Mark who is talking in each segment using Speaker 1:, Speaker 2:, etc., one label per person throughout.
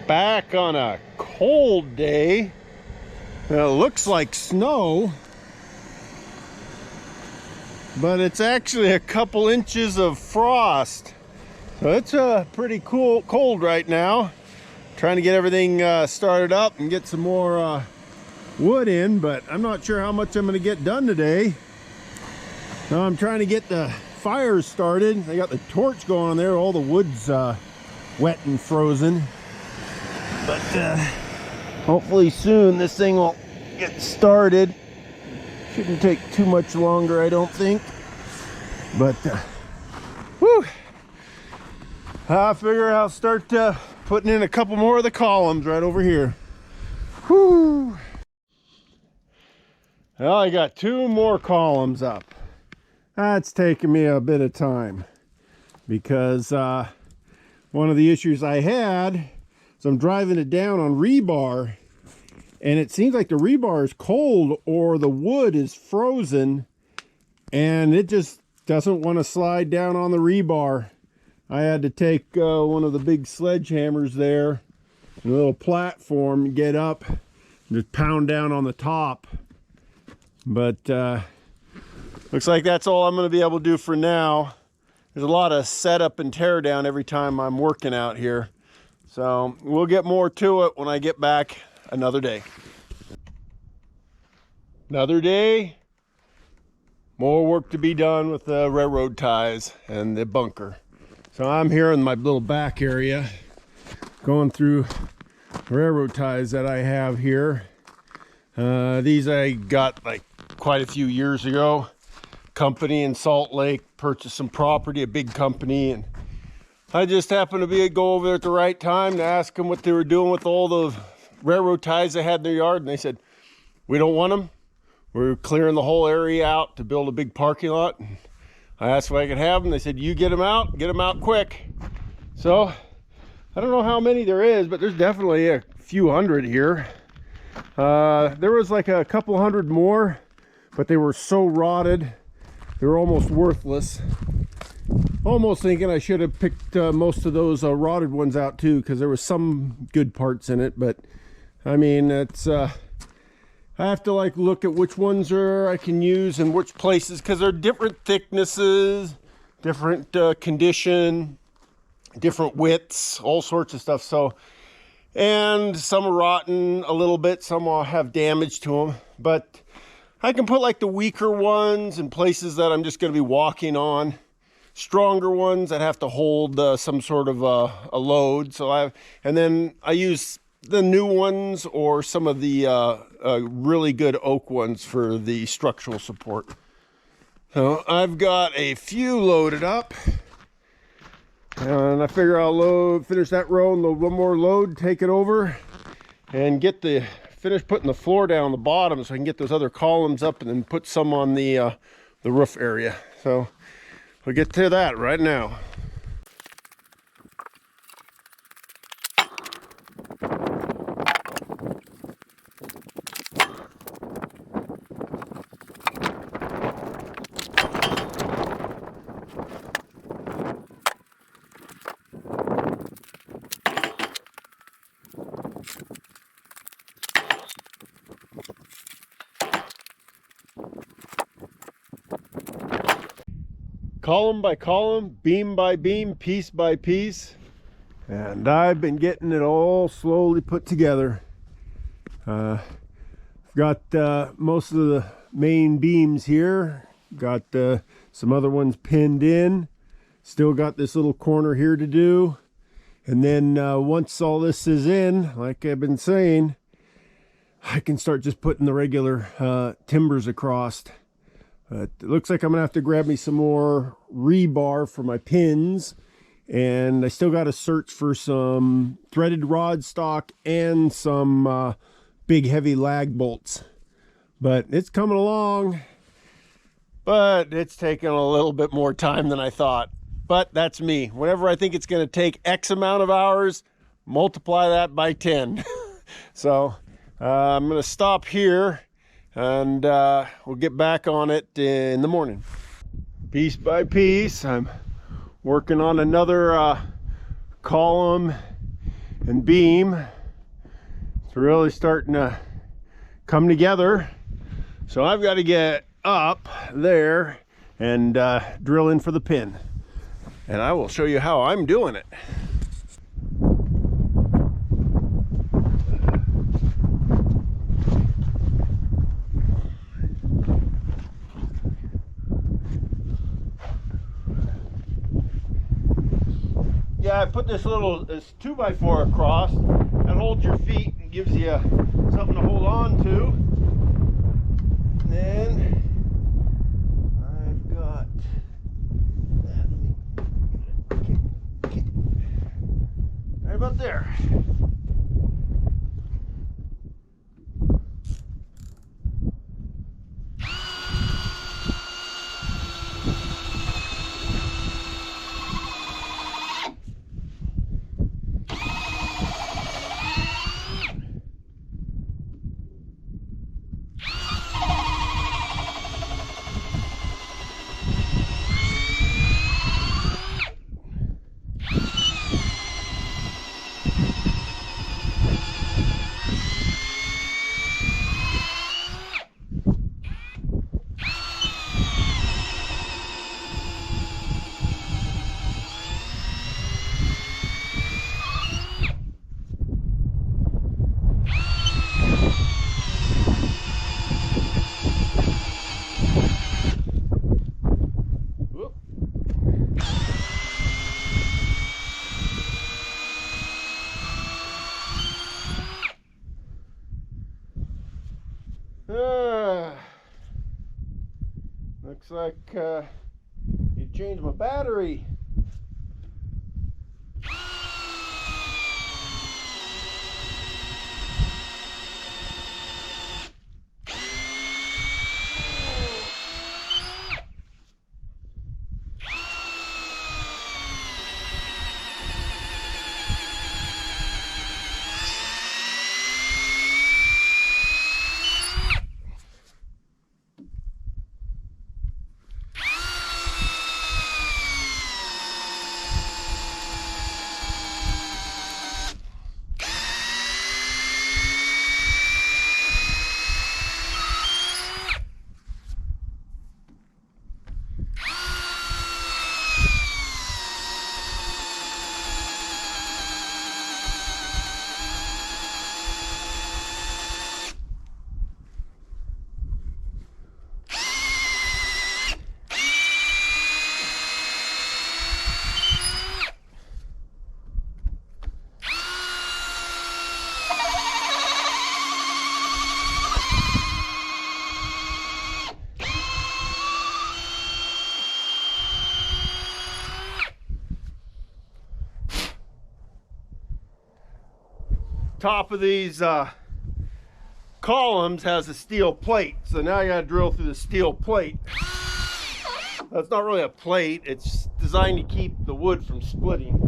Speaker 1: back on a cold day. It looks like snow, but it's actually a couple inches of frost. So it's pretty cold right now. Trying to get everything started up and get some more wood in, but I'm not sure how much I'm going to get done today. Now I'm trying to get the fires started. I got the torch going on there. All the wood's wet and frozen. But hopefully soon this thing will get started. Shouldn't take too much longer, I don't think. But whew, I figure I'll start putting in a couple more of the columns right over here. Whew. Well, I got 2 more columns up. That's taking me a bit of time because one of the issues I had is I'm driving it down on rebar, and it seems like the rebar is cold or the wood is frozen, and it just doesn't want to slide down on the rebar. I had to take one of the big sledgehammers there, and a little platform, get up, and just pound down on the top. But looks like that's all I'm going to be able to do for now. There's a lot of setup and tear down every time I'm working out here. So we'll get more to it when I get back another day. Another day, more work to be done with the railroad ties and the bunker. So I'm here in my little back area, going through railroad ties that I have here. These I got like quite a few years ago. Company in Salt Lake purchased some property, a big company, and I just happened to go over there at the right time to ask them what they were doing with all the railroad ties they had in their yard, and they said, "We don't want them. We're clearing the whole area out to build a big parking lot." And I asked if I could have them. They said, "You get them out quick." So I don't know how many there is, but there's definitely a few hundred here. There was like a couple hundred more, but they were so rotted, they were almost worthless. Almost thinking I should have picked most of those rotted ones out too, because there was some good parts in it. But I mean, it's I have to like look at which ones I can use in which places, because they're different thicknesses, different condition, different widths, all sorts of stuff. So, and some are rotten a little bit, some will have damage to them, but I can put like the weaker ones in places that I'm just going to be walking on. Stronger ones that have to hold some sort of a load. And then I use the new ones or some of the really good oak ones for the structural support. So I've got a few loaded up, and I figure I'll finish that row and load one more load, take it over, and finish putting the floor down on the bottom so I can get those other columns up and then put some on the roof area. So we'll get to that right now. Column by column, beam by beam, piece by piece, and I've been getting it all slowly put together. I've got most of the main beams here, got some other ones pinned in, still got this little corner here to do, and then once all this is in, like I've been saying, I can start just putting the regular timbers across. It looks like I'm gonna have to grab me some more rebar for my pins, and I still got to search for some threaded rod stock and some big heavy lag bolts. But it's coming along, but it's taking a little bit more time than I thought. But that's me. Whenever I think it's going to take X amount of hours, multiply that by 10. So I'm going to stop here, and we'll get back on it in the morning. Piece by piece, I'm working on another column and beam. It's really starting to come together. So I've got to get up there and drill in for the pin. And I will show you how I'm doing it. Yeah, I put this 2x4 across that holds your feet and gives you something to hold on to. And then I've got that. Okay. Right about there. Looks like you changed my battery. Top of these columns has a steel plate, so now you gotta drill through the steel plate. That's not really a plate, it's designed to keep the wood from splitting.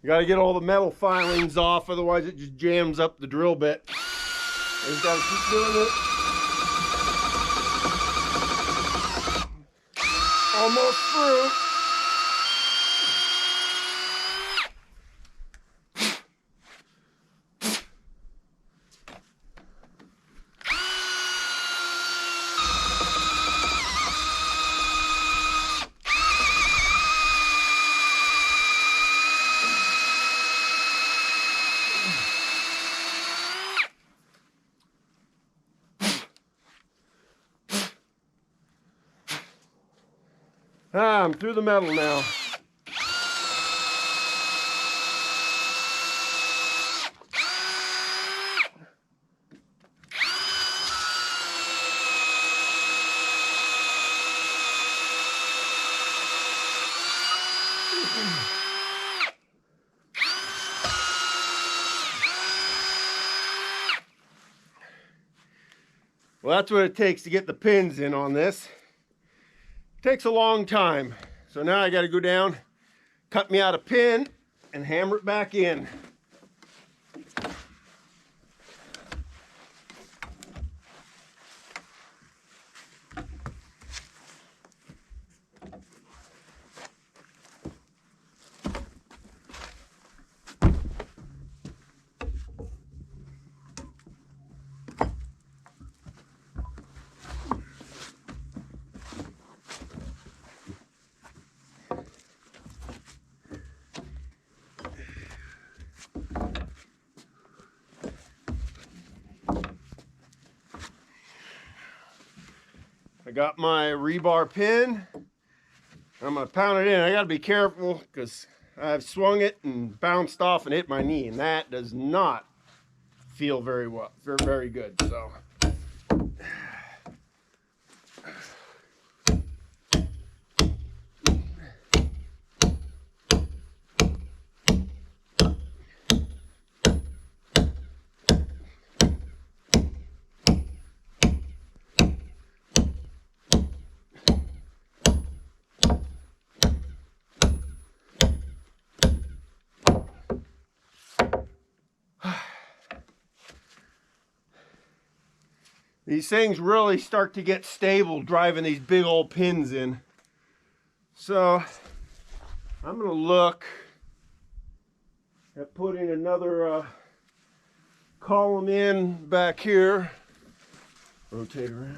Speaker 1: You gotta get all the metal filings off, otherwise it just jams up the drill bit. You just gotta keep doing it. Almost through. I'm through the metal now. Well, that's what it takes to get the pins in on this. It takes a long time. So now I got to go down, cut me out a pin, and hammer it back in. I got my rebar pin. I'm gonna pound it in. I gotta be careful because I've swung it and bounced off and hit my knee, and that does not feel very well, very good. So. These things really start to get stable driving these big old pins in. So I'm gonna look at putting another column in back here. Rotate around.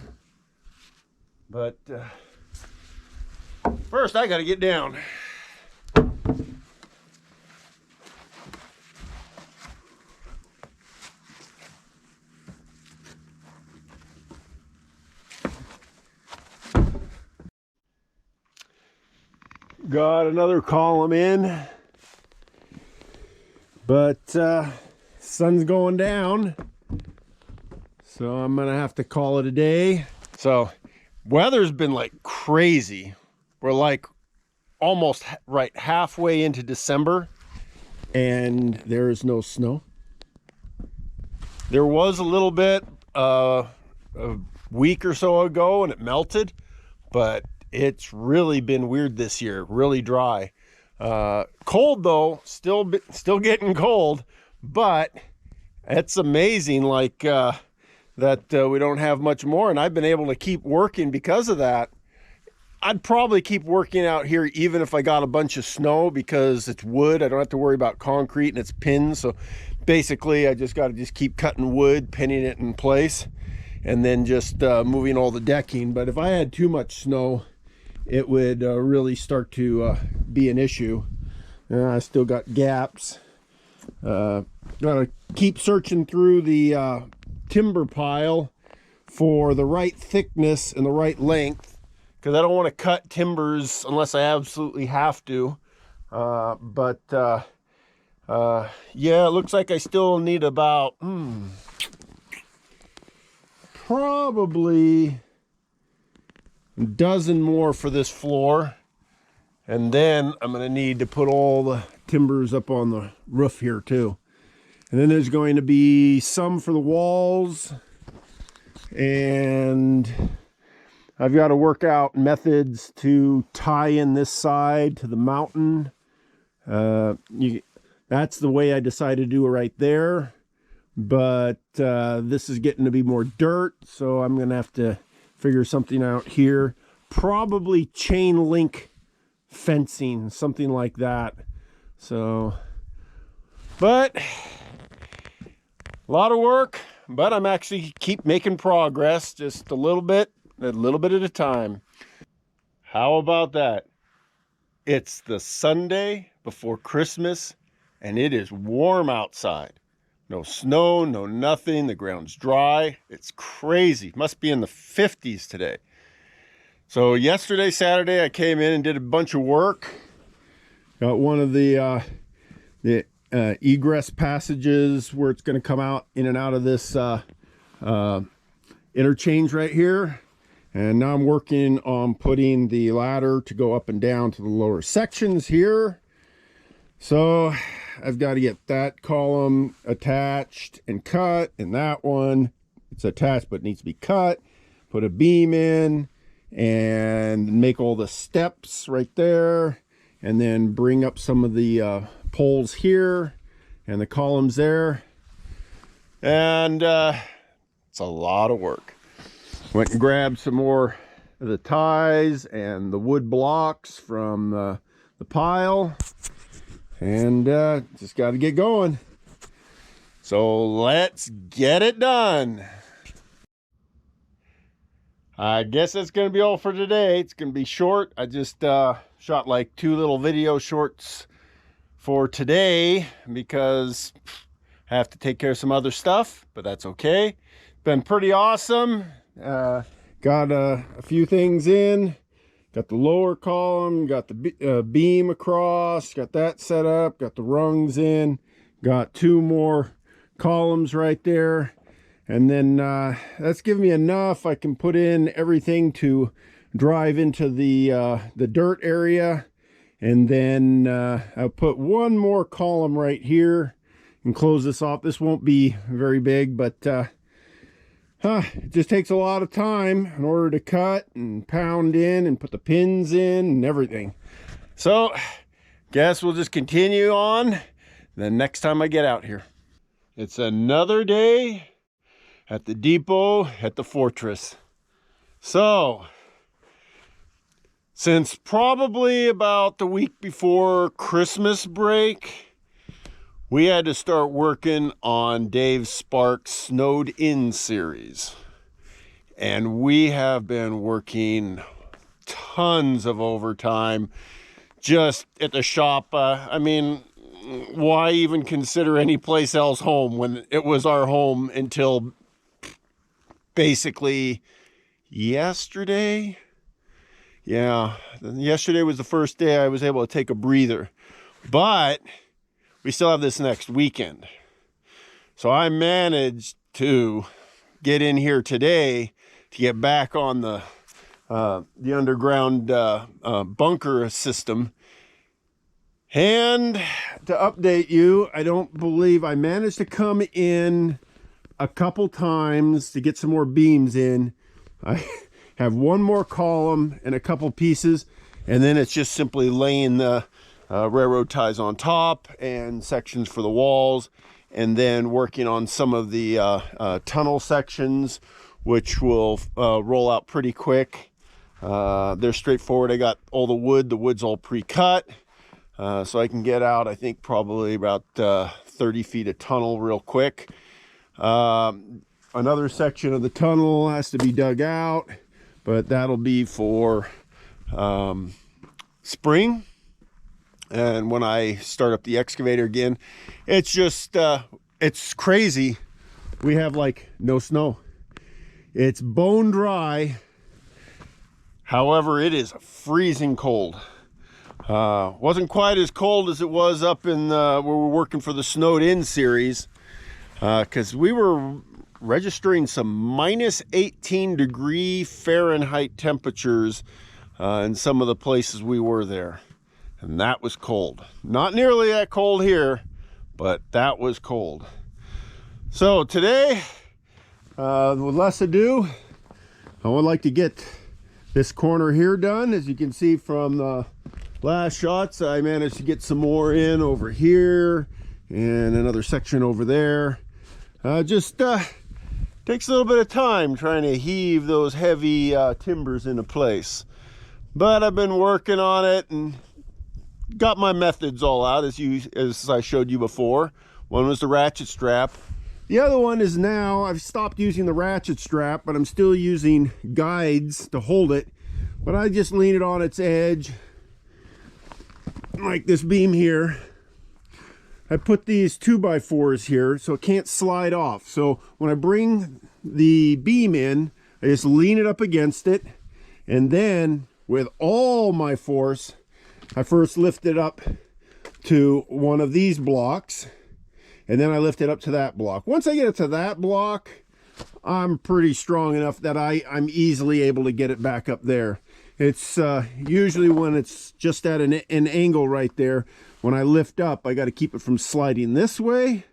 Speaker 1: But first I gotta get down. Got another column in, but sun's going down, so I'm gonna have to call it a day. So weather's been like crazy. We're like almost right halfway into December and there's no snow. There was a little bit a week or so ago and it melted, but it's really been weird this year, really dry. Cold though, still getting cold, but it's amazing like that we don't have much more, and I've been able to keep working because of that. I'd probably keep working out here even if I got a bunch of snow because it's wood. I don't have to worry about concrete and it's pins. So basically I just got to keep cutting wood, pinning it in place, and then just moving all the decking. But if I had too much snow, it would really start to be an issue. I still got gaps. Gotta keep searching through the timber pile for the right thickness and the right length, because I don't want to cut timbers unless I absolutely have to. Yeah, it looks like I still need about probably a dozen more for this floor, and then I'm going to need to put all the timbers up on the roof here too. And then there's going to be some for the walls, and I've got to work out methods to tie in this side to the mountain. That's the way I decided to do it right there, but this is getting to be more dirt, so I'm going to have to figure something out here. Probably chain link fencing, something like that. So, but a lot of work, but I'm actually keep making progress, just a little bit at a time. How about that? It's the Sunday before Christmas and it is warm outside. No snow, no nothing. The ground's dry. It's crazy. Must be in the 50s today. So yesterday, Saturday, I came in and did a bunch of work. Got one of the egress passages where it's going to come out in and out of this interchange right here. And now I'm working on putting the ladder to go up and down to the lower sections here. So I've got to get that column attached and cut, and that one, it's attached but needs to be cut. Put a beam in and make all the steps right there, and then bring up some of the poles here and the columns there. And it's a lot of work. Went and grabbed some more of the ties and the wood blocks from the pile, and just got to get going. So let's get it done. I guess that's going to be all for today. It's going to be short. I just shot like 2 little video shorts for today because I have to take care of some other stuff, but that's okay. Been pretty awesome. Got a few things in. Got the lower column, got the beam across, got that set up, got the rungs in, got 2 more columns right there. And then that's given me enough. I can put in everything to drive into the dirt area. And then I'll put 1 more column right here and close this off. This won't be very big, but it just takes a lot of time in order to cut and pound in and put the pins in and everything. So guess we'll just continue on the next time I get out here. It's another day at the depot at the Fortress. So since probably about the week before Christmas break, we had to start working on Dave Sparks' Snowed In series. And we have been working tons of overtime just at the shop. I mean, why even consider any place else home when it was our home until basically yesterday? Yeah, yesterday was the first day I was able to take a breather. But we still have this next weekend. So I managed to get in here today to get back on the underground bunker system. And to update you, I don't believe I managed to come in a couple times to get some more beams in. I have 1 more column and a couple pieces, and then it's just simply laying the railroad ties on top and sections for the walls, and then working on some of the tunnel sections, which will roll out pretty quick. They're straightforward. I got all the wood's all pre-cut, so I can get out, I think, probably about 30 feet of tunnel real quick. Another section of the tunnel has to be dug out, but that'll be for spring. And when I start up the excavator again, it's just it's crazy. We have like no snow. It's bone dry. However, it is freezing cold. Wasn't quite as cold as it was up in where we're working for the Snowed In series, because we were registering some minus 18 degree Fahrenheit temperatures in some of the places we were there. And that was cold. Not nearly that cold here, but that was cold. So today, with less ado, I would like to get this corner here done. As you can see from the last shots, I managed to get some more in over here and another section over there. Just takes a little bit of time trying to heave those heavy timbers into place. But I've been working on it and got my methods all out as I showed you before. One was the ratchet strap. The other one is now I've stopped using the ratchet strap, but I'm still using guides to hold it. But I just lean it on its edge, like this beam here. I put these 2x4s here so it can't slide off. So when I bring the beam in, I just lean it up against it, And then with all my force, I first lift it up to one of these blocks, and then I lift it up to that block. Once I get it to that block, I'm pretty strong enough that I'm easily able to get it back up there. It's usually when it's just at an angle right there, when I lift up, I got to keep it from sliding this way,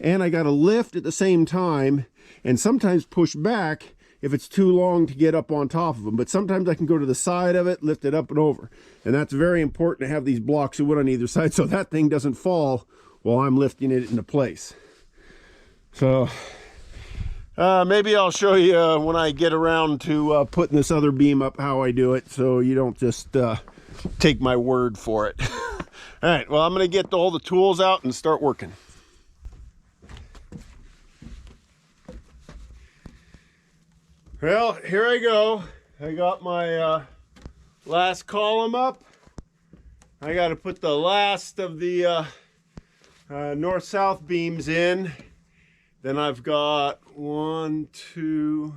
Speaker 1: and I got to lift at the same time, and sometimes push back if it's too long to get up on top of them. But sometimes I can go to the side of it, lift it up and over. And that's very important to have these blocks of wood on either side so that thing doesn't fall while I'm lifting it into place. So maybe I'll show you when I get around to putting this other beam up how I do it, so you don't just take my word for it. All right, well, I'm going to get all the tools out and start working. Well, here I go. I got my last column up. I got to put the last of the north-south beams in. Then I've got 1, 2,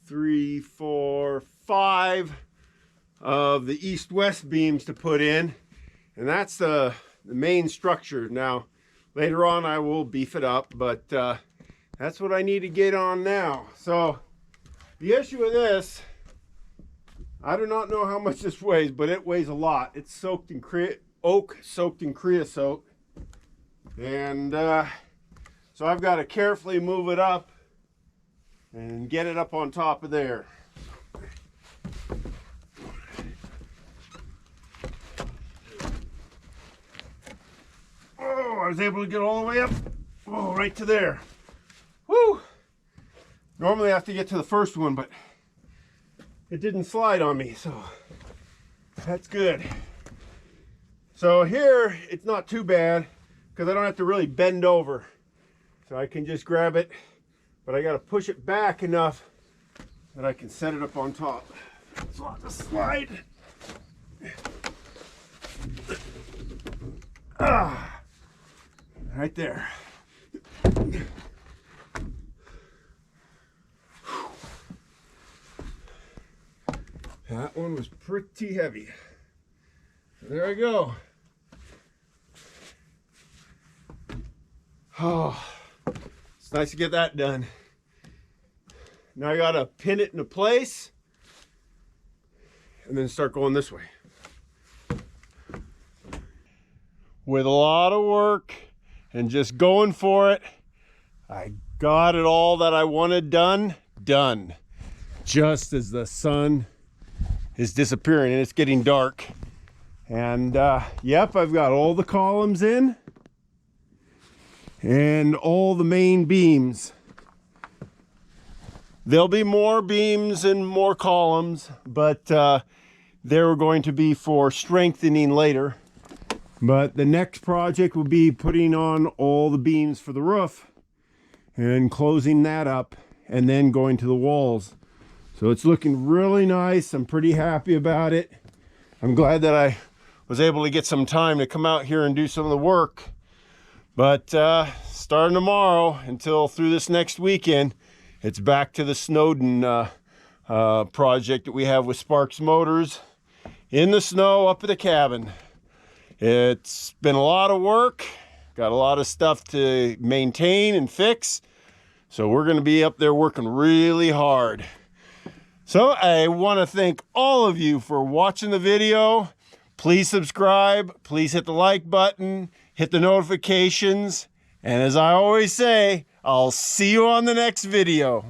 Speaker 1: 3, 4, 5 of the east-west beams to put in. And that's the main structure. Now, later on I will beef it up, but that's what I need to get on now. So the issue with this, I do not know how much this weighs, but it weighs a lot. It's soaked in oak, soaked in creosote. And so I've got to carefully move it up and get it up on top of there. Oh, I was able to get all the way up. Oh, right to there. Woo! Normally I have to get to the first one, but it didn't slide on me, so that's good. So here, it's not too bad because I don't have to really bend over. So I can just grab it, but I got to push it back enough that I can set it up on top. So I'll just slide. Right there. That one was pretty heavy. So there I go. Oh, it's nice to get that done. Now I gotta pin it into place and then start going this way. With a lot of work and just going for it, I got it all that I wanted done. Just as the sun is disappearing and it's getting dark. And yep, I've got all the columns in and all the main beams. There'll be more beams and more columns, but they're going to be for strengthening later. But the next project will be putting on all the beams for the roof and closing that up and then going to the walls. So it's looking really nice. I'm pretty happy about it. I'm glad that I was able to get some time to come out here and do some of the work. But starting tomorrow until through this next weekend, it's back to the Snowden project that we have with Sparks Motors in the snow up at the cabin. It's been a lot of work, got a lot of stuff to maintain and fix. So we're going to be up there working really hard. So I want to thank all of you for watching the video. Please subscribe, please hit the like button, hit the notifications. And as I always say, I'll see you on the next video.